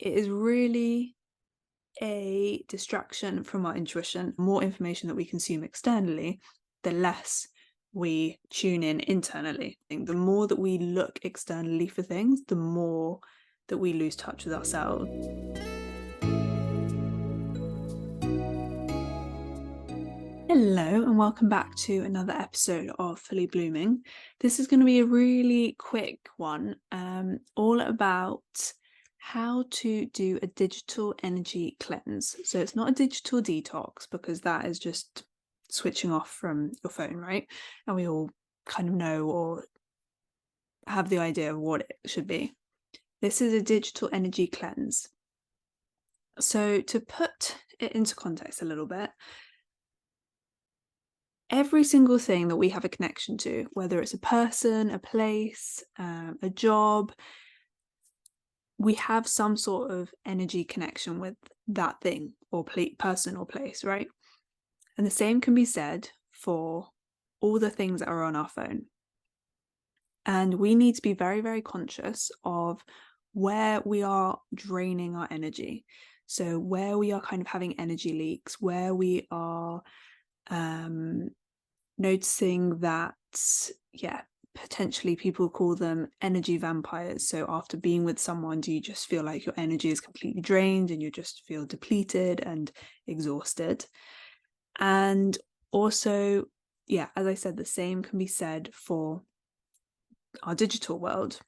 it is really a distraction from our intuition. The more information that we consume externally, the less we tune in internally. The more that we look externally for things, the more that we lose touch with ourselves. Hello, and welcome back to another episode of Fully Blooming. This is going to be a really quick one, all about how to do a digital energy cleanse. So it's not a digital detox, because that is just switching off from your phone, right? And we all kind of know or have the idea of what it should be. This is a digital energy cleanse. So to put it into context a little bit, every single thing that we have a connection to, whether it's a person, a place, a job, we have some sort of energy connection with that thing or person or place, right? And the same can be said for all the things that are on our phone. And we need to be very, very conscious of where we are draining our energy. So where we are kind of having energy leaks, where we are noticing that, potentially people call them energy vampires. So after being with someone, do you just feel like your energy is completely drained and you just feel depleted and exhausted? And also, as I said, the same can be said for our digital world.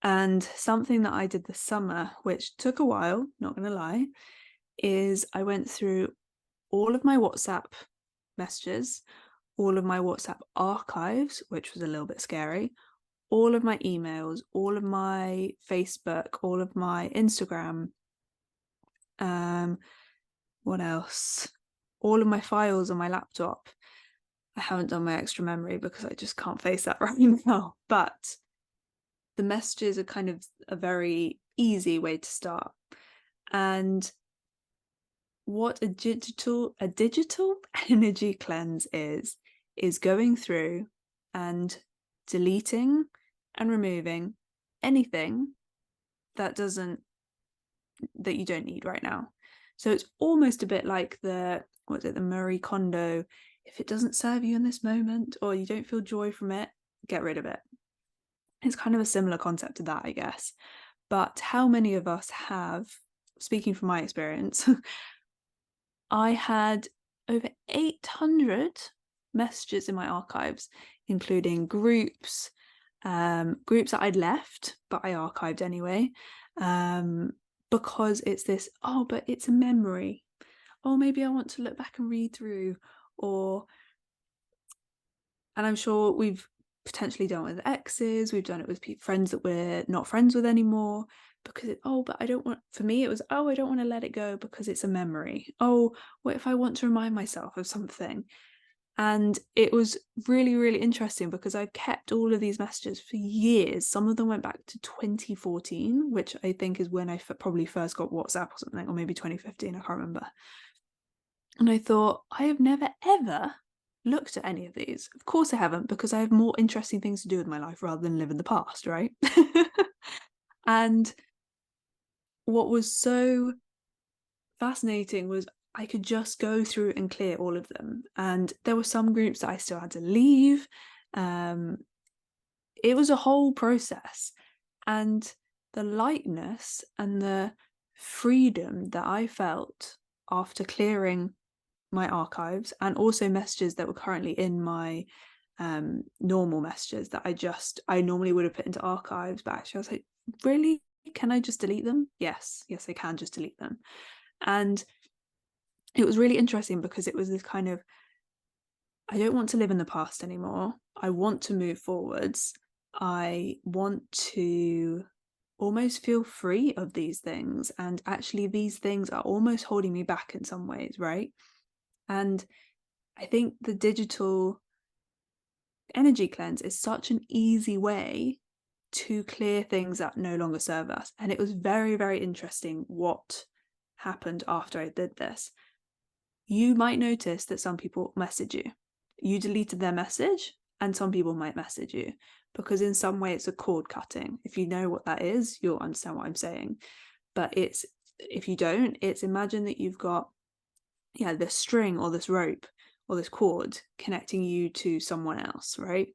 And something that I did this summer, which took a while, not going to lie, is I went through all of my WhatsApp messages, all of my WhatsApp archives, which was a little bit scary, all of my emails, all of my Facebook, all of my Instagram, what else? All of my files on my laptop. I haven't done my extra memory because I just can't face that right now. But the messages are kind of a very easy way to start. And what a digital energy cleanse is going through and deleting and removing anything that you don't need right now. So it's almost a bit like the Marie Kondo, if it doesn't serve you in this moment or you don't feel joy from it, get rid of it. It's kind of a similar concept to that, I guess. But how many of us have, speaking from my experience, I had over 800 messages in my archives, including groups that I'd left, but I archived anyway, because it's this, but it's a memory. Maybe I want to look back and read through, and I'm sure we've potentially done it with exes, we've done it with friends that we're not friends with anymore, because but I don't want, for me it was, I don't want to let it go because it's a memory. What if I want to remind myself of something? And it was really, really interesting because I've kept all of these messages for years. Some of them went back to 2014, which I think is when I probably first got WhatsApp or something, or maybe 2015, I can't remember. And I thought, I have never, ever looked at any of these. Of course I haven't, because I have more interesting things to do with my life rather than live in the past, right? And what was so fascinating was I could just go through and clear all of them. And there were some groups that I still had to leave. It was a whole process. And the lightness and the freedom that I felt after clearing my archives, and also messages that were currently in my normal messages that I normally would have put into archives, but actually I was like, really? Can I just delete them? Yes, I can just delete them. And it was really interesting because it was this kind of, I don't want to live in the past anymore. I want to move forwards. I want to almost feel free of these things. And actually, these things are almost holding me back in some ways, right? And I think the digital energy cleanse is such an easy way to clear things that no longer serve us. And it was very, very interesting what happened after I did this. You might notice that some people message you. You deleted their message, and some people might message you, because in some way it's a cord cutting. If you know what that is, you'll understand what I'm saying. But if you don't, it's imagine that you've got this string or this rope or this cord connecting you to someone else, right?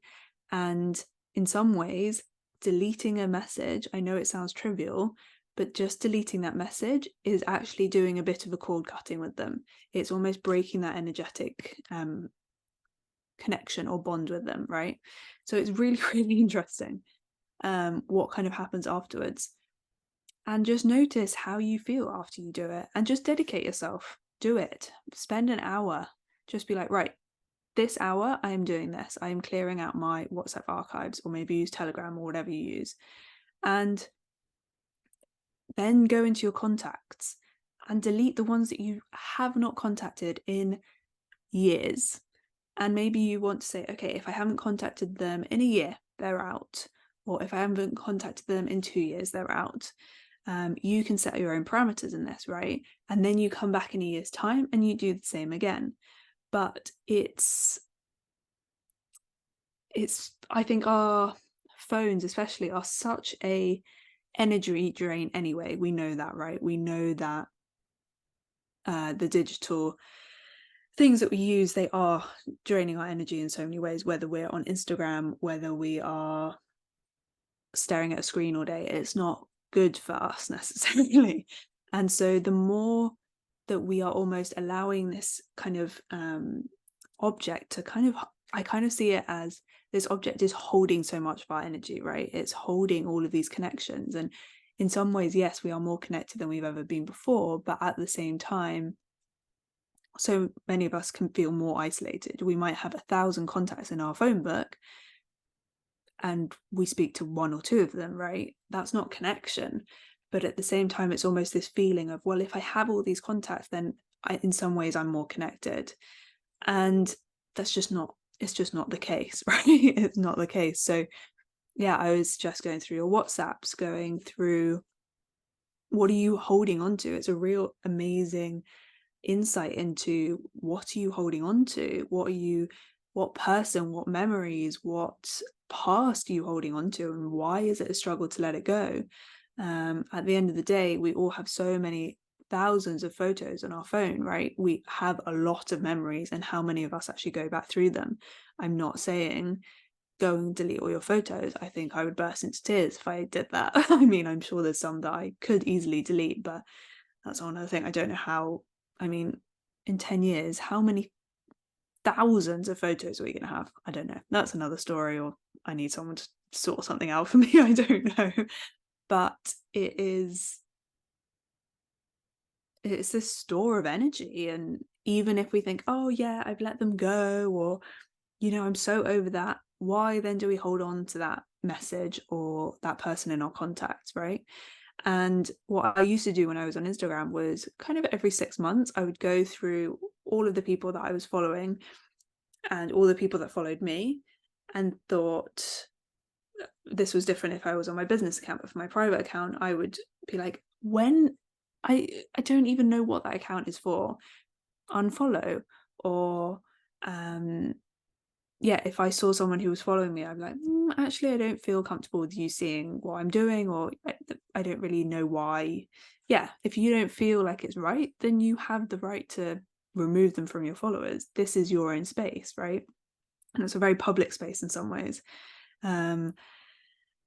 And in some ways, deleting a message, I know it sounds trivial, but just deleting that message is actually doing a bit of a cord cutting with them. It's almost breaking that energetic connection or bond with them, right? So it's really, really interesting what kind of happens afterwards. And just notice how you feel after you do it, and just dedicate yourself. Do it. Spend an hour. Just be like, right, this hour I am doing this. I am clearing out my WhatsApp archives, or maybe use Telegram or whatever you use. And then go into your contacts and delete the ones that you have not contacted in years. And maybe you want to say, okay, if I haven't contacted them in a year, they're out. Or if I haven't contacted them in 2 years, they're out. You can set your own parameters in this, right? And then you come back in a year's time and you do the same again. But I think our phones especially are such a energy drain anyway. We know that, right? We know that the digital things that we use, they are draining our energy in so many ways, whether we're on Instagram, whether we are staring at a screen all day. It's not good for us necessarily. And so the more that we are almost allowing this kind of object to I kind of see it as this object is holding so much of our energy, right? It's holding all of these connections. And in some ways, yes, we are more connected than we've ever been before, but at the same time, so many of us can feel more isolated. We might have 1,000 contacts in our phone book and we speak to 1 or 2 of them, right? That's not connection. But at the same time, it's almost this feeling of, well, if I have all these contacts, then in some ways I'm more connected. And it's just not the case, right? It's not the case. So yeah, I was just going through your WhatsApps, going through what are you holding on to? It's a real amazing insight into what are you holding on to? What person, what memories, what past are you holding on to, and why is it a struggle to let it go? At the end of the day, we all have so many thousands of photos on our phone, right? We have a lot of memories, and how many of us actually go back through them? I'm not saying go and delete all your photos. I think I would burst into tears if I did that. I mean, I'm sure there's some that I could easily delete, but that's another thing. I don't know how. I mean, in 10 years, how many thousands of photos are we going to have? I don't know. That's another story, or I need someone to sort something out for me. I don't know. But it's this store of energy. And even if we think, oh yeah, I've let them go, or, I'm so over that, why then do we hold on to that message or that person in our contacts, right? And what I used to do when I was on Instagram was kind of every 6 months, I would go through all of the people that I was following and all the people that followed me, and thought this was different if I was on my business account. But for my private account, I would be like, when I don't even know what that account is for, unfollow. Or if I saw someone who was following me, I'm like, actually, I don't feel comfortable with you seeing what I'm doing, or I don't really know why. Yeah, if you don't feel like it's right, then you have the right to remove them from your followers. This is your own space, right? And it's a very public space in some ways. Not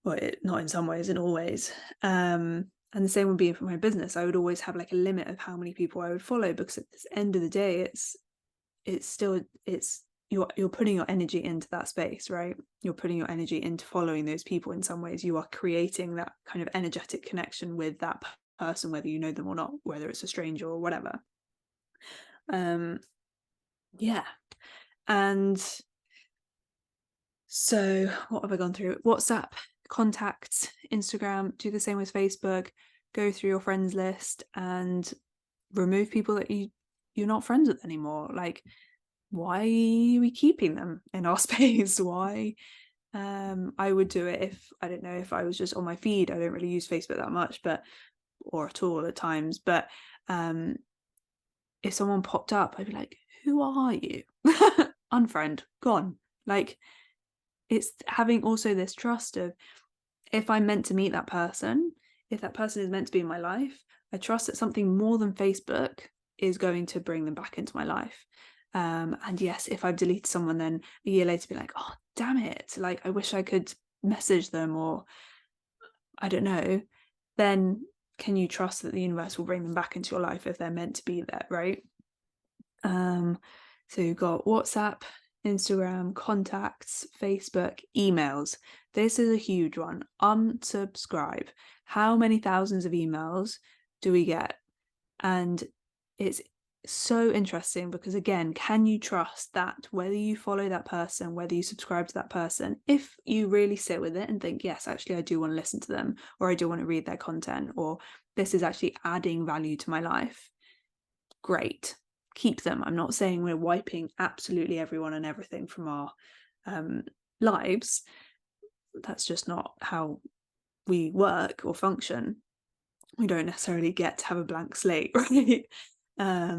in some ways, in all ways. And the same would be for my business. I would always have like a limit of how many people I would follow, because at the end of the day, you're putting your energy into that space, right? You're putting your energy into following those people. In some ways, you are creating that kind of energetic connection with that person, whether you know them or not, whether it's a stranger or whatever. Yeah. And so what have I gone through? WhatsApp, contacts, Instagram, do the same with Facebook. Go through your friends list and remove people that you're not friends with anymore. Like, why are we keeping them in our space? Why? I would do it if I was just on my feed. I don't really use Facebook that much, or at all at times. But if someone popped up, I'd be like, who are you? Unfriend, gone. Like, it's having also this trust of, if I'm meant to meet that person, if that person is meant to be in my life, I trust that something more than Facebook is going to bring them back into my life. And yes, if I've deleted someone, then a year later be like, oh damn it, like I wish I could message them, or I don't know, then can you trust that the universe will bring them back into your life if they're meant to be there, right? So you've got WhatsApp, Instagram, contacts, Facebook, emails. This is a huge one. Unsubscribe. How many thousands of emails do we get? And it's so interesting because, again, can you trust that whether you follow that person, whether you subscribe to that person, if you really sit with it and think, yes, actually, I do want to listen to them, or I do want to read their content, or this is actually adding value to my life, great, keep them. I'm not saying we're wiping absolutely everyone and everything from our lives. That's just not how we work or function. We don't necessarily get to have a blank slate, right? I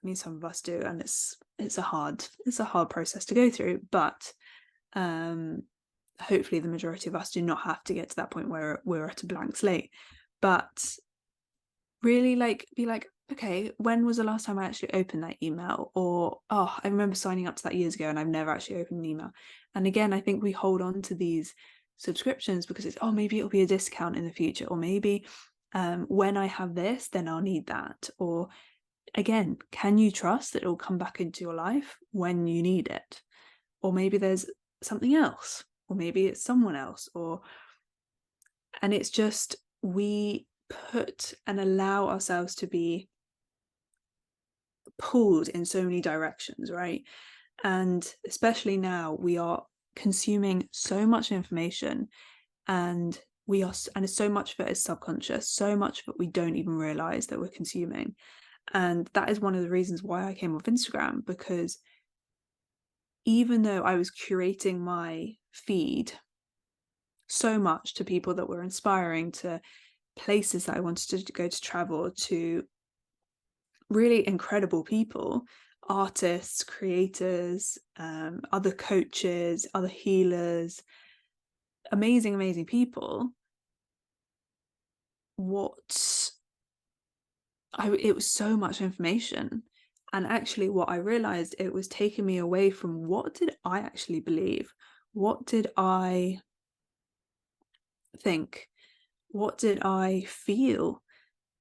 mean, some of us do, and it's a hard process to go through, but hopefully the majority of us do not have to get to that point where we're at a blank slate. But really, like, be like, okay, when was the last time I actually opened that email? Or, oh, I remember signing up to that years ago and I've never actually opened an email. And again, I think we hold on to these subscriptions because it's, oh, maybe it'll be a discount in the future, or maybe when I have this, then I'll need that. Or again, can you trust that it will come back into your life when you need it? Or maybe there's something else, or maybe it's someone else, and it's just, we put and allow ourselves to be pulled in so many directions, right? And especially now, we are consuming so much information, and so much of it is subconscious, so much of it we don't even realize that we're consuming. And that is one of the reasons why I came off Instagram, because even though I was curating my feed so much to people that were inspiring, to places that I wanted to go to travel, to really incredible people, artists, creators, other coaches, other healers, amazing people, it was so much information. And actually what I realized, it was taking me away from, what did I actually believe? What did I think? What did I feel?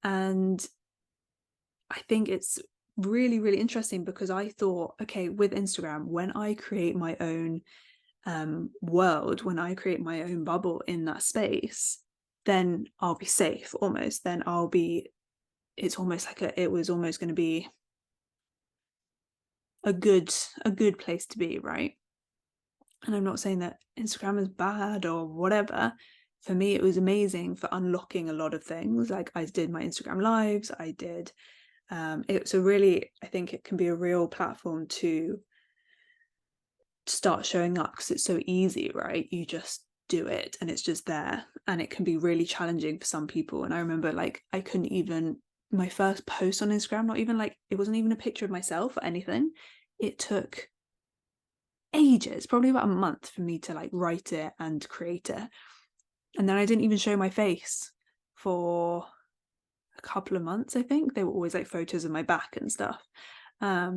And I think it's really interesting, because I thought, okay, with Instagram, when I create my own world, when I create my own bubble in that space, then I'll be safe almost. Then it's almost like it was almost going to be a good place to be, right? And I'm not saying that Instagram is bad or whatever. For me, it was amazing for unlocking a lot of things. Like, I did my Instagram lives, I did it's a really, I think it can be a real platform to start showing up, because it's so easy, right? You just do it and it's just there, and it can be really challenging for some people. And I remember, like, I couldn't even, my first post on Instagram, not even like, it wasn't even a picture of myself or anything. It took ages, probably about a month, for me to like write it and create it. And then I didn't even show my face for a couple of months. I think they were always like photos of my back and stuff. I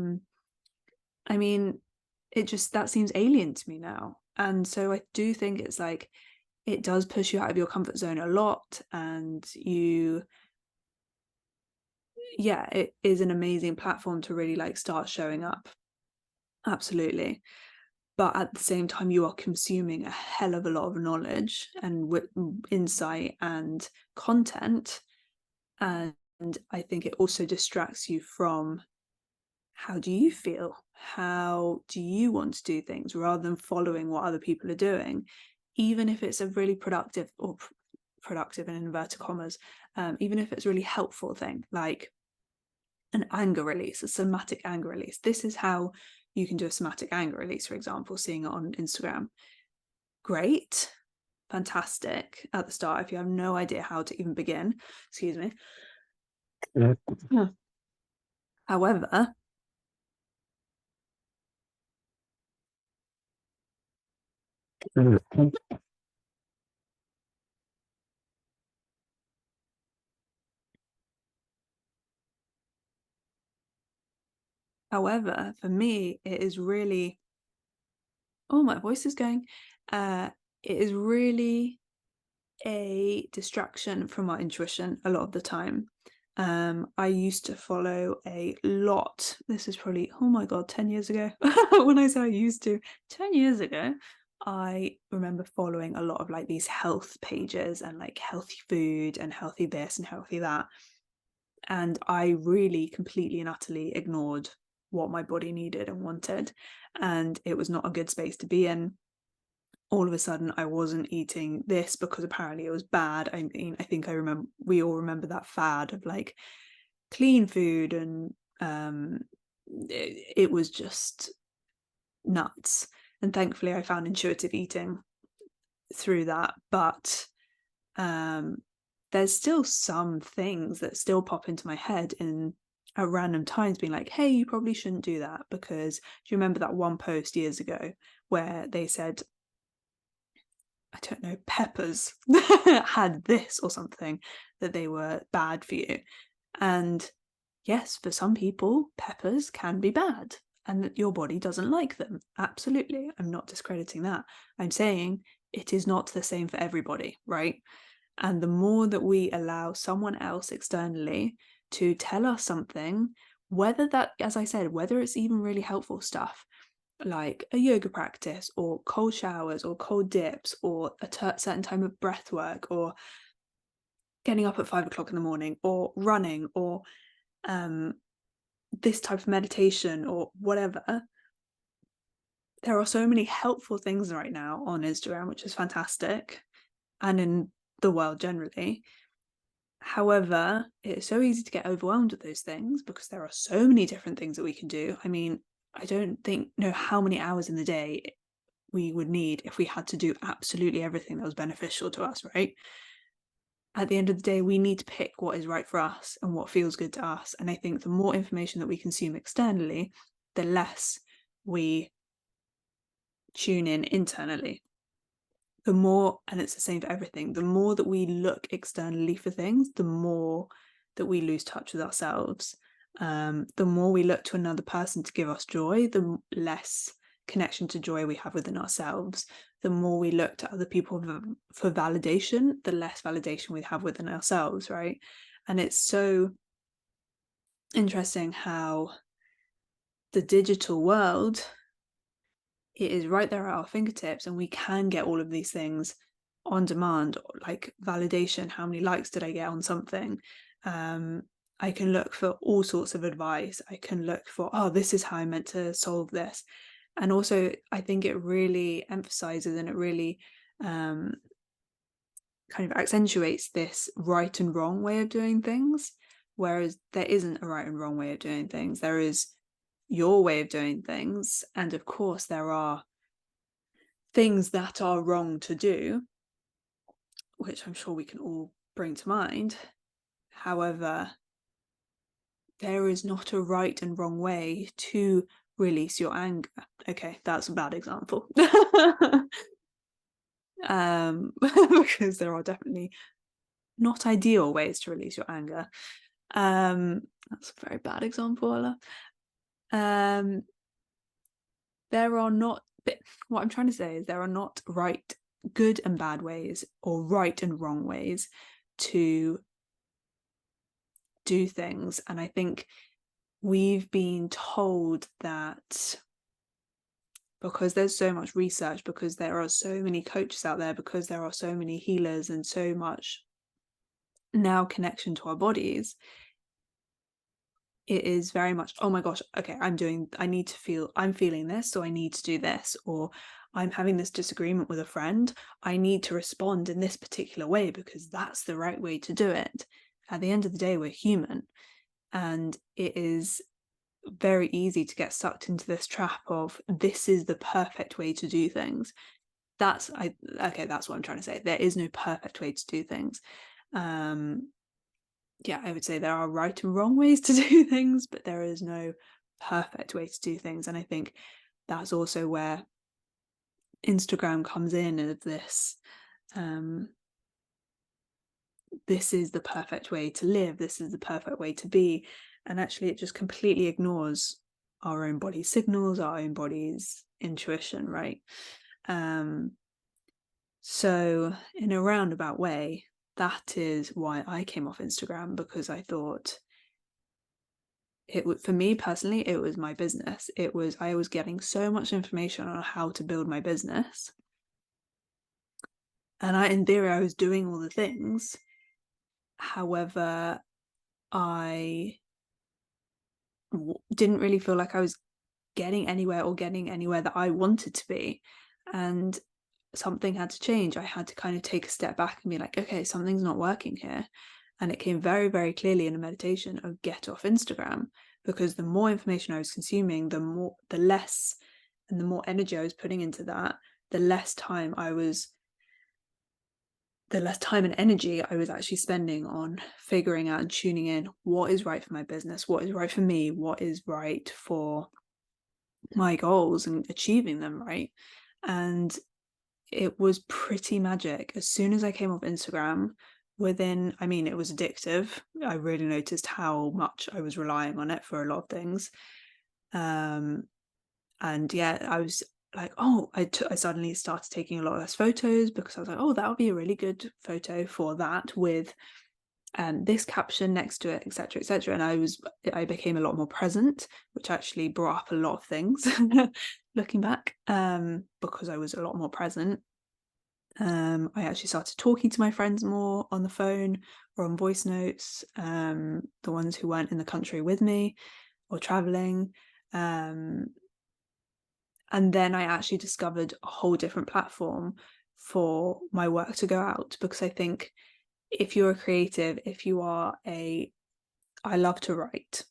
mean, that seems alien to me now. And so I do think it's like, it does push you out of your comfort zone a lot, and it is an amazing platform to really like start showing up. Absolutely. But at the same time, you are consuming a hell of a lot of knowledge and insight and content. And I think it also distracts you from, how do you feel? How do you want to do things, rather than following what other people are doing, even if it's a really productive, or productive in inverted commas, even if it's a really helpful thing, like an anger release, a somatic anger release. This is how you can do a somatic anger release, for example, seeing it on Instagram. Great, fantastic at the start, if you have no idea how to even begin. Excuse me. However, However, for me, it is really, oh, my voice is going. It is really a distraction from my intuition a lot of the time. I used to follow a lot. This is probably, oh my God, 10 years ago. When I say I used to, 10 years ago, I remember following a lot of like these health pages and like healthy food and healthy this and healthy that. And I really completely and utterly ignored what my body needed and wanted. And it was not a good space to be in. All of a sudden I wasn't eating this because apparently it was bad. I mean, I think I remember, we all remember that fad of like clean food, and it was just nuts. And thankfully I found intuitive eating through that. But um there's still some things that still pop into my head in at random times, being like, hey, you probably shouldn't do that, because do you remember that one post years ago where they said, I don't know, peppers had this or something, that they were bad for you. And yes, for some people, peppers can be bad and that your body doesn't like them. Absolutely. I'm not discrediting that. I'm saying it is not the same for everybody, right? And the more that we allow someone else externally to tell us something, whether that, as I said, whether it's even really helpful stuff, like a yoga practice or cold showers or cold dips or a certain time of breath work, or getting up at 5 o'clock in the morning, or running, or um, this type of meditation or whatever. There are so many helpful things right now on Instagram, which is fantastic, and in the world generally. However, it's so easy to get overwhelmed with those things because there are so many different things that we can do. I mean, I don't know how many hours in the day we would need if we had to do absolutely everything that was beneficial to us, right? At the end of the day, we need to pick what is right for us and what feels good to us. And I think the more information that we consume externally, the less we tune in internally. The more, and it's the same for everything, the more that we look externally for things, the more that we lose touch with ourselves. The more we look to another person to give us joy, the less connection to joy we have within ourselves. The more we look to other people for validation, the less validation we have within ourselves, right? And it's so interesting how the digital world, it is right there at our fingertips, and we can get all of these things on demand, like validation. How many likes did I get on something? I can look for all sorts of advice. I can look for, oh, this is how I meant to solve this. And also, I think it really emphasizes, and it really kind of accentuates this right and wrong way of doing things. Whereas there isn't a right and wrong way of doing things. There is your way of doing things. And of course, there are things that are wrong to do, which I'm sure we can all bring to mind. However, there is not a right and wrong way to release your anger. Okay, that's a bad example. Because there are definitely not ideal ways to release your anger. That's a very bad example, Ella. There are not, what I'm trying to say is there are not good and bad ways, or right and wrong ways to do things. And I think we've been told that because there's so much research, because there are so many coaches out there, because there are so many healers and so much now connection to our bodies, it is very much, oh my gosh, okay, I'm feeling this, so I need to do this. Or I'm having this disagreement with a friend, I need to respond in this particular way because that's the right way to do it. At the end of the day, we're human, and it is very easy to get sucked into this trap of, this is the perfect way to do things. That's what I'm trying to say. There is no perfect way to do things. I would say there are right and wrong ways to do things, but there is no perfect way to do things. And I think that's also where Instagram comes in, of this this is the perfect way to live, this is the perfect way to be. And actually it just completely ignores our own body signals, our own body's intuition, right? So in a roundabout way, that is why I came off Instagram, because I thought it would, for me personally, it was my business. I was getting so much information on how to build my business. And in theory, I was doing all the things. However, I didn't really feel like I was getting anywhere that I wanted to be. And something had to change. I had to kind of take a step back and be like, okay, something's not working here. And it came very, very clearly in a meditation of get off Instagram, because the more information I was consuming, the less and the more energy I was putting into that, the less time and energy I was actually spending on figuring out and tuning in what is right for my business, what is right for me, what is right for my goals and achieving them, right? And it was pretty magic. As soon as I came off Instagram, it was addictive. I really noticed how much I was relying on it for a lot of things. And yeah, I was like, oh, I suddenly started taking a lot less photos, because I was like, oh, that would be a really good photo for that, with this caption next to it, etc., etc. And I became a lot more present, which actually brought up a lot of things looking back, because I was a lot more present. I actually started talking to my friends more on the phone or on voice notes, the ones who weren't in the country with me or traveling. And then I actually discovered a whole different platform for my work to go out, because I think if you're a creative, I love to write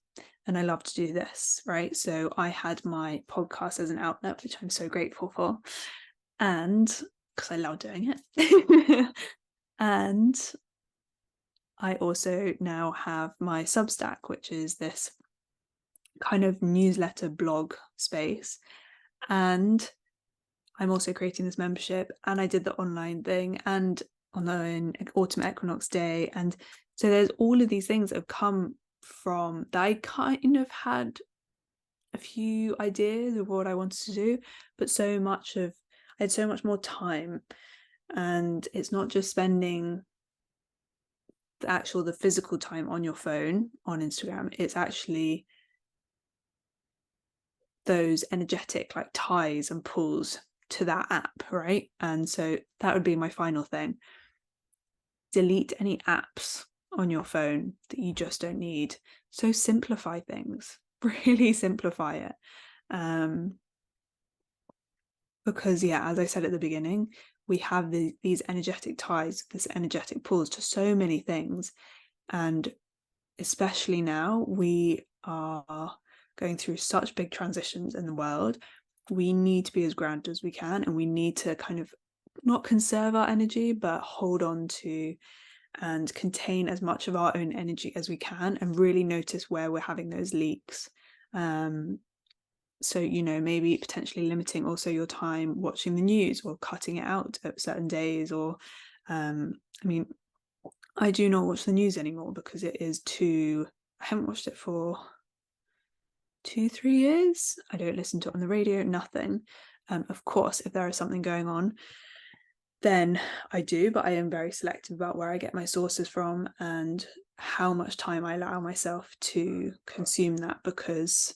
and I love to do this, right? So I had my podcast as an outlet, which I'm so grateful for, and because I love doing it. And I also now have my Substack, which is this kind of newsletter blog space. And I'm also creating this membership, and I did the online thing and online autumn equinox day. And so there's all of these things that have come from that. I kind of had a few ideas of what I wanted to do, but I had so much more time. And it's not just spending the physical time on your phone on Instagram, it's actually those energetic like ties and pulls to that app, right? And so that would be my final thing. Delete any apps on your phone that you just don't need. So simplify things, really simplify it. Because yeah, as I said at the beginning, we have these energetic ties, this energetic pulls to so many things. And especially now, we are going through such big transitions in the world. We need to be as grounded as we can, and we need to kind of not conserve our energy, but hold on to and contain as much of our own energy as we can, and really notice where we're having those leaks. So, maybe potentially limiting also your time watching the news, or cutting it out at certain days, or I do not watch the news anymore because I haven't watched it for 2-3 years. I don't listen to it on the radio, nothing. Of course, if there is something going on, then I do, but I am very selective about where I get my sources from and how much time I allow myself to consume that, because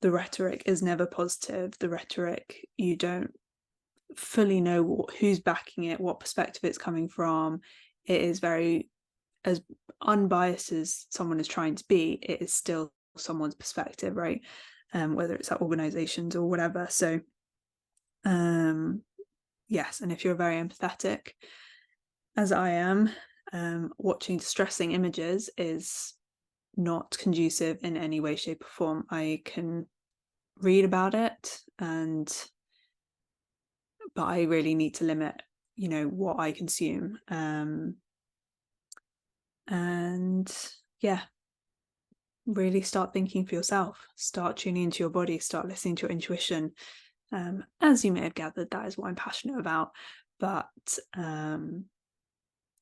the rhetoric is never positive. The rhetoric, you don't fully know who's backing it, what perspective it's coming from. It is very, as unbiased as someone is trying to be, it is still someone's perspective, right? Whether it's at organizations or whatever. So yes, and if you're very empathetic, as I am, watching distressing images is not conducive in any way, shape, or form. I can read about it, but I really need to limit, what I consume. And yeah, really start thinking for yourself, start tuning into your body, start listening to your intuition. As you may have gathered, that is what I'm passionate about. But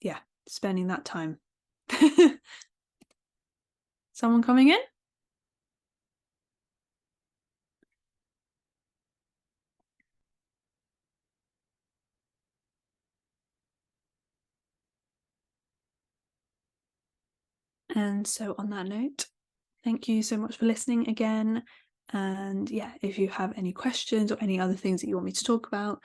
yeah, spending that time. Someone coming in? And so on that note, thank you so much for listening again. And yeah, if you have any questions or any other things that you want me to talk about,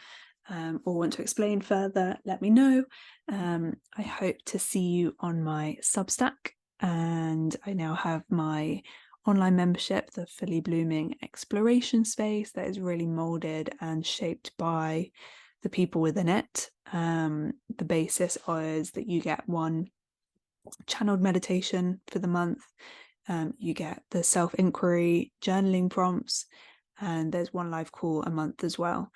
or want to explain further, let me know. I hope to see you on my Substack, and I now have my online membership, the Fully Blooming Exploration Space, that is really molded and shaped by the people within it. The basis is that you get one channeled meditation for the month. You get the self-inquiry journaling prompts, and there's one live call a month as well.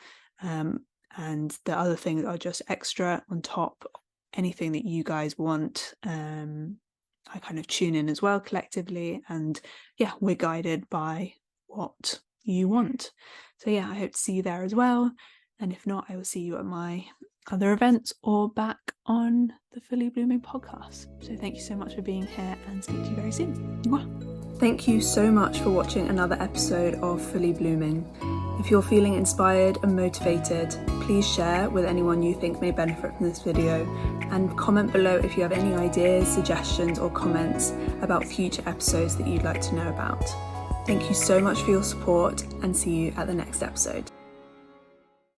And the other things are just extra on top, anything that you guys want. I kind of tune in as well collectively, and yeah, we're guided by what you want. So yeah, I hope to see you there as well. And if not, I will see you at my other events or back on the Fully Blooming podcast. So thank you so much for being here, and speak to you very soon. Mwah. Thank you so much for watching another episode of Fully Blooming. If you're feeling inspired and motivated, please share with anyone you think may benefit from this video, and comment below if you have any ideas, suggestions or comments about future episodes that you'd like to know about. Thank you so much for your support, and see you at the next episode.